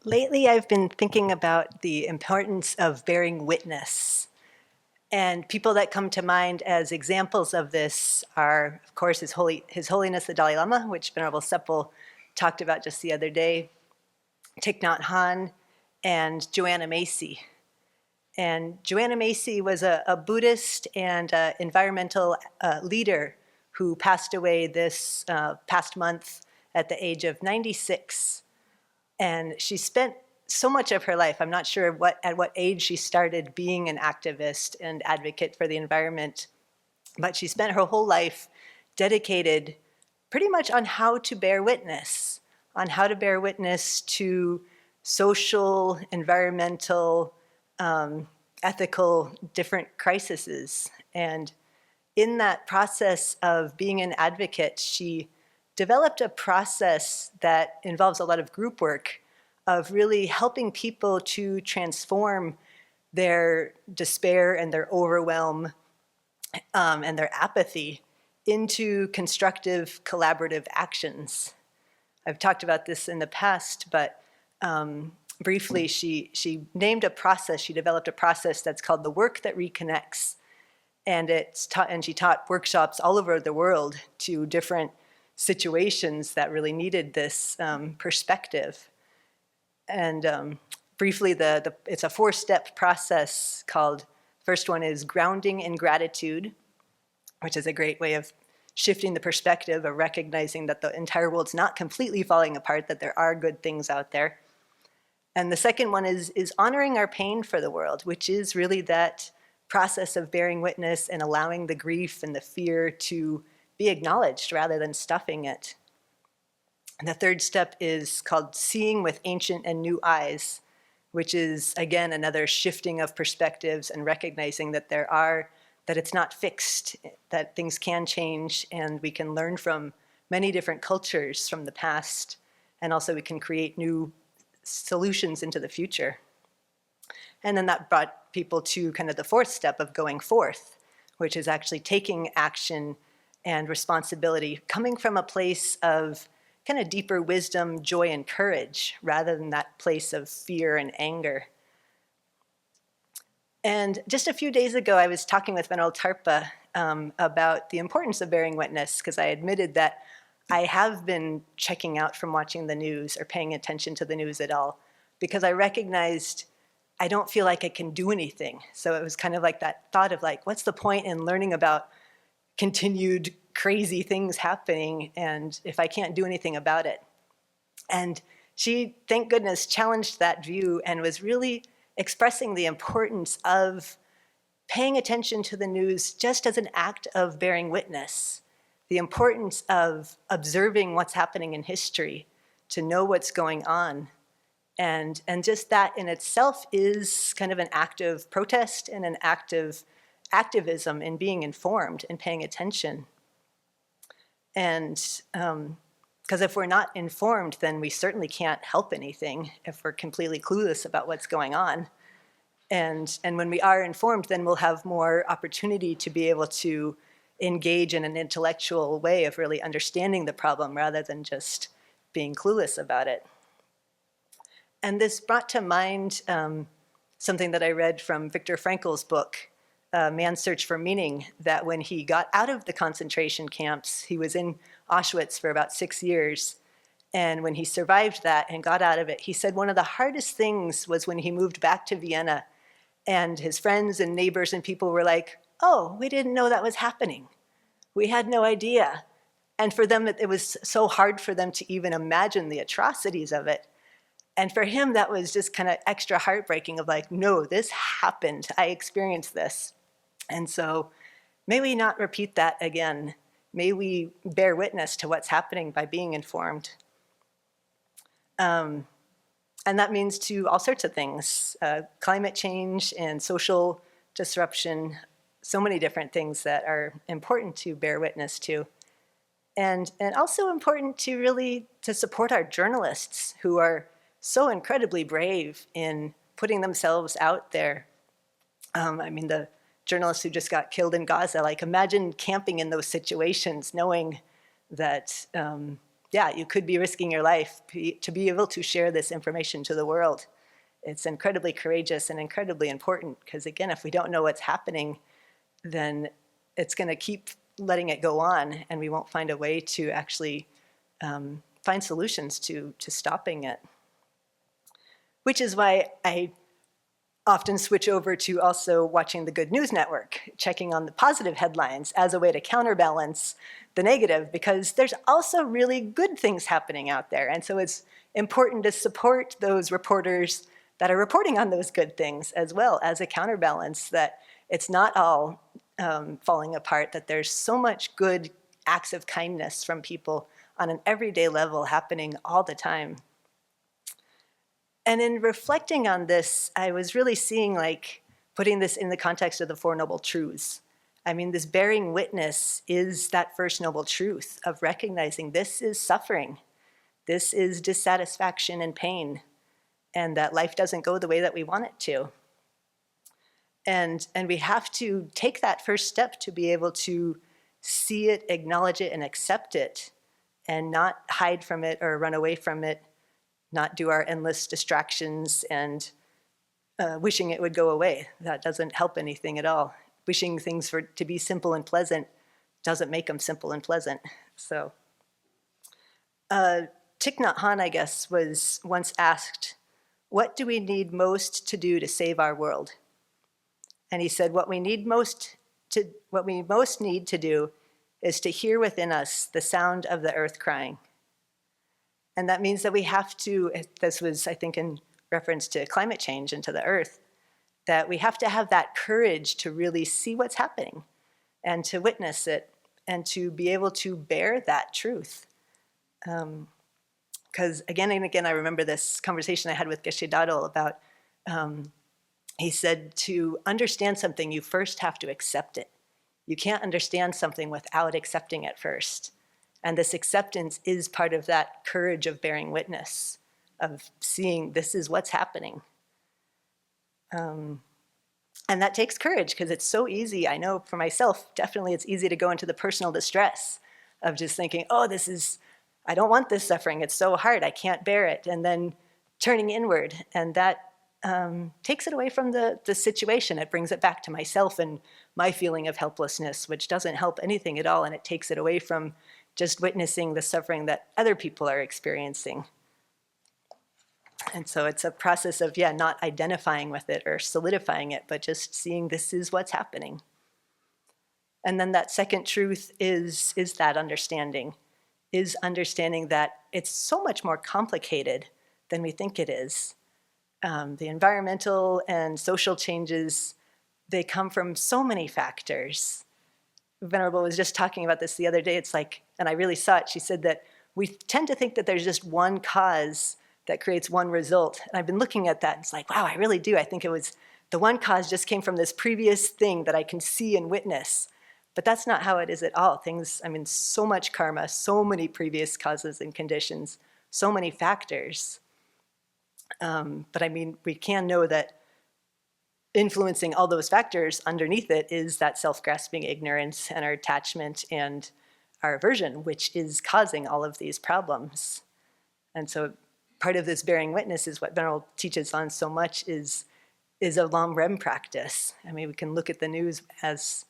Lately, I've been thinking about the importance of bearing witness. And people that come to mind as examples of this are, of course, His Holiness the Dalai Lama, which Venerable Sepul talked about just the other day, Thich Nhat Hanh, and Joanna Macy. And Joanna Macy was a Buddhist and environmental leader who passed away this past month at the age of 96. And she spent so much of her life, I'm not sure at what age she started being an activist and advocate for the environment, but she spent her whole life dedicated pretty much on how to bear witness, to social, environmental, ethical, different crises. And in that process of being an advocate, she developed a process that involves a lot of group work of really helping people to transform their despair and their overwhelm and their apathy into constructive, collaborative actions. I've talked about this in the past, but briefly, she named a process, she developed a process that's called the work that reconnects. And she taught workshops all over the world to different situations that really needed this perspective. And briefly, it's a 4-step process called, first one is grounding in gratitude, which is a great way of shifting the perspective of recognizing that the entire world's not completely falling apart, that there are good things out there. And the second one is honoring our pain for the world, which is really that process of bearing witness and allowing the grief and the fear to be acknowledged rather than stuffing it. And the third step is called seeing with ancient and new eyes, which is, again, another shifting of perspectives and recognizing that that it's not fixed, that things can change, and we can learn from many different cultures from the past, and also we can create new solutions into the future. And then that brought people to kind of the 4th step of going forth, which is actually taking action and responsibility, coming from a place of kind of deeper wisdom, joy, and courage, rather than that place of fear and anger. And just a few days ago, I was talking with Venerable Tarpa about the importance of bearing witness, because I admitted that I have been checking out from watching the news or paying attention to the news at all, because I recognized I don't feel like I can do anything. So it was kind of like that thought of like, what's the point in learning about continued crazy things happening and if I can't do anything about it? And she, thank goodness, challenged that view and was really expressing the importance of paying attention to the news just as an act of bearing witness, the importance of observing what's happening in history, to know what's going on. And just that in itself is kind of an act of protest and an act of activism in being informed and paying attention. And because if we're not informed, then we certainly can't help anything if we're completely clueless about what's going on. And when we are informed, then we'll have more opportunity to be able to engage in an intellectual way of really understanding the problem rather than just being clueless about it. And this brought to mind something that I read from Viktor Frankl's book, Man's Search for Meaning, that when he got out of the concentration camps, he was in Auschwitz for about 6 years. And when he survived that and got out of it, he said one of the hardest things was when he moved back to Vienna and his friends and neighbors and people were like, oh, we didn't know that was happening. We had no idea. And for them, it was so hard for them to even imagine the atrocities of it. And for him, that was just kind of extra heartbreaking of like, no, this happened. I experienced this. And so may we not repeat that again. May we bear witness to what's happening by being informed. And that means to all sorts of things, climate change and social disruption, so many different things that are important to bear witness to. And also important to really to support our journalists who are so incredibly brave in putting themselves out there. I mean, the journalists who just got killed in Gaza, like imagine camping in those situations, knowing that yeah, you could be risking your life to be able to share this information to the world. It's incredibly courageous and incredibly important because, again, if we don't know what's happening, then it's going to keep letting it go on, and we won't find a way to actually find solutions to stopping it. Which is why I often switch over to also watching the Good News Network, checking on the positive headlines as a way to counterbalance the negative, because there's also really good things happening out there. And so it's important to support those reporters that are reporting on those good things as well as a counterbalance, that it's not all falling apart, that there's so much good acts of kindness from people on an everyday level happening all the time. And in reflecting on this, I was really seeing, like, putting this in the context of the Four Noble Truths. I mean, this bearing witness is that first noble truth of recognizing this is suffering, this is dissatisfaction and pain, and that life doesn't go the way that we want it to. And we have to take that first step to be able to see it, acknowledge it, and accept it, and not hide from it or run away from it, not do our endless distractions and wishing it would go away. That doesn't help anything at all. Wishing things to be simple and pleasant doesn't make them simple and pleasant. So Thich Nhat Hanh, I guess, was once asked, what do we need most to do to save our world? And he said, what we most need to do is to hear within us the sound of the earth crying. And that means that we have to, this was, I think, in reference to climate change and to the earth, that we have to have that courage to really see what's happening and to witness it and to be able to bear that truth. Because again and again, I remember this conversation I had with Geshe Dadol about, he said, to understand something, you first have to accept it. You can't understand something without accepting it first. And this acceptance is part of that courage of bearing witness, of seeing this is what's happening. And that takes courage, because it's so easy. I know for myself, definitely it's easy to go into the personal distress of just thinking, oh, I don't want this suffering. It's so hard. I can't bear it. And then turning inward. And that takes it away from the situation. It brings it back to myself and my feeling of helplessness, which doesn't help anything at all. And it takes it away from just witnessing the suffering that other people are experiencing. And so it's a process of, not identifying with it or solidifying it, but just seeing this is what's happening. And then that second truth is that understanding, is understanding that it's so much more complicated than we think it is. The environmental and social changes, they come from so many factors. Venerable was just talking about this the other day. It's like, and I really saw it, she said that we tend to think that there's just one cause that creates one result. And I've been looking at that, and it's like, wow, I really do. I think it was the one cause just came from this previous thing that I can see and witness. But that's not how it is at all. Things, I mean, so much karma, so many previous causes and conditions, so many factors. But I mean, we can know that influencing all those factors underneath it is that self-grasping ignorance and our attachment and our aversion, which is causing all of these problems. And so part of this bearing witness is what Venerable teaches on so much is a Lam Rem practice. I mean, we can look at the news as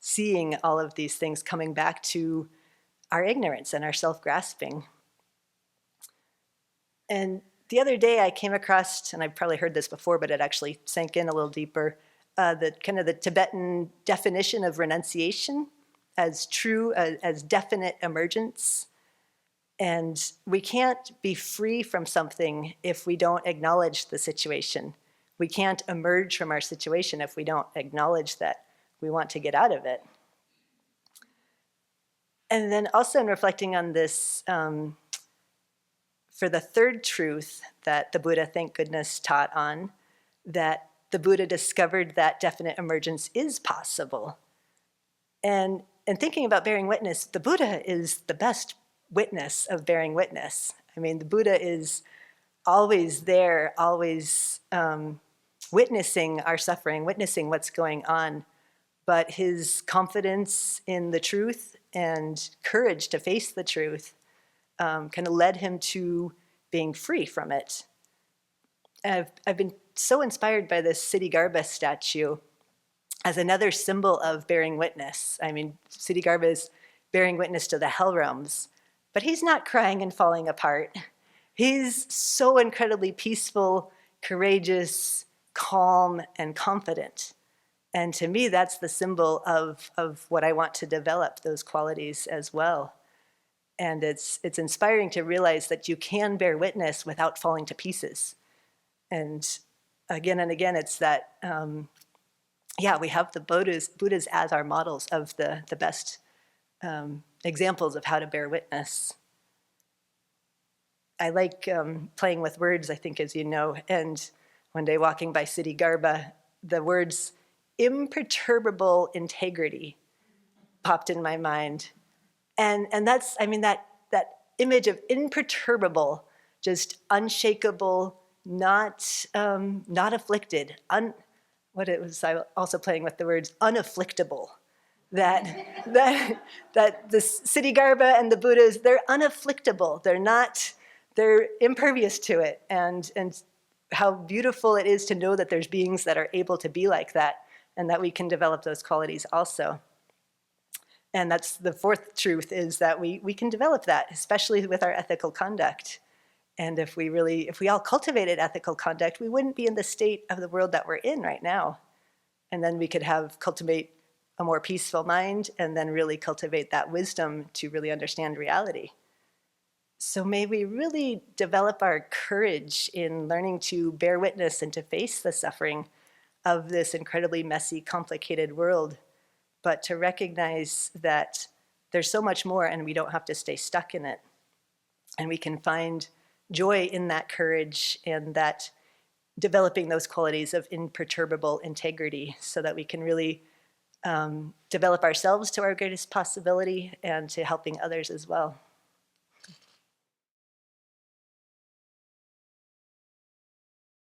seeing all of these things coming back to our ignorance and our self-grasping. And the other day I came across, and I've probably heard this before, but it actually sank in a little deeper, the Tibetan definition of renunciation as true, as definite emergence. And we can't be free from something if we don't acknowledge the situation. We can't emerge from our situation if we don't acknowledge that we want to get out of it. And then also in reflecting on this, for the third truth that the Buddha, thank goodness, taught on, that the Buddha discovered that definite emergence is possible. And thinking about bearing witness, the Buddha is the best witness of bearing witness. I mean, the Buddha is always there, always witnessing our suffering, witnessing what's going on. But his confidence in the truth and courage to face the truth kind of led him to being free from it. I've been so inspired by this Siddhi statue as another symbol of bearing witness. I mean, Siddhi is bearing witness to the hell realms, but he's not crying and falling apart. He's so incredibly peaceful, courageous, calm, and confident. And to me, that's the symbol of what I want to develop, those qualities as well. And it's inspiring to realize that you can bear witness without falling to pieces. And again, it's that, we have the Buddhas as our models of the best examples of how to bear witness. I like playing with words, I think, as you know. And one day walking by Siddhi, the words imperturbable integrity popped in my mind. And that's, I mean, that image of imperturbable, just unshakable, not afflicted. What it was, I also playing with the words unafflictable. That the Siddhi and the Buddhas, they're unafflictable. They're impervious to it. And how beautiful it is to know that there's beings that are able to be like that, and that we can develop those qualities also. And that's the fourth truth, is that we can develop that, especially with our ethical conduct. And if we all cultivated ethical conduct, we wouldn't be in the state of the world that we're in right now. And then we could cultivate a more peaceful mind, and then really cultivate that wisdom to really understand reality. So may we really develop our courage in learning to bear witness and to face the suffering of this incredibly messy, complicated world, but to recognize that there's so much more and we don't have to stay stuck in it. And we can find joy in that courage and that developing those qualities of imperturbable integrity, so that we can really develop ourselves to our greatest possibility and to helping others as well.